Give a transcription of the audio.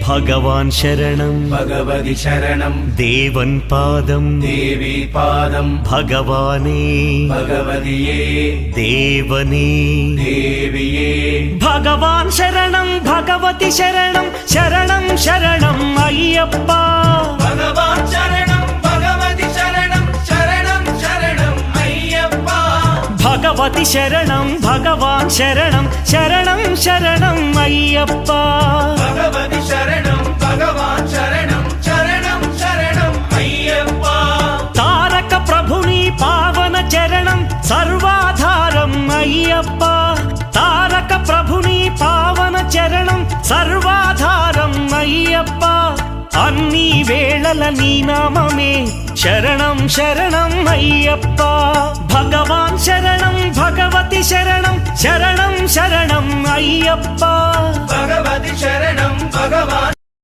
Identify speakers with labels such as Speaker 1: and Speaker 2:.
Speaker 1: ഭഗവാൻ ശരണം
Speaker 2: ഭഗവതി ശരണം
Speaker 1: ദേവൻ പാദം
Speaker 2: ദേവി പാദം
Speaker 1: ഭഗവാനേ
Speaker 2: ഭഗവതിയേ
Speaker 1: ദേവനേ
Speaker 2: ദേവിയേ
Speaker 1: ഭഗവാൻ ശരണം ഭഗവതി ശരണം ശരണം ശരണം അയ്യപ്പ
Speaker 2: ഭഗവാൻ ശരണം ഭഗവതി ശരണം ശരണം ശരണം അയ്യപ്പ
Speaker 1: ഭഗവതി ശരണം ഭഗവാൻ ശരണം ശരണം ശരണം അയ്യപ്പ
Speaker 2: ഭഗവതി ശരണം ഭഗവാൻ ശരണം ശരണം ശരണം അയ്യപ്പ
Speaker 1: താരക ప్రభుని పావన చరణం సర్వాధారం అయ్యప్ప తారక ప్రభుని పావన చరణం సర్వాధారం అయ్యప్ప అన్ని వేళల నీ నామమే శరణం శరణం అయ్యప్ప భగవాన్ శరణం భగవతి శరణం శరణం శరణం అయ్యప్ప
Speaker 2: భగవతి శరణం భగవాన్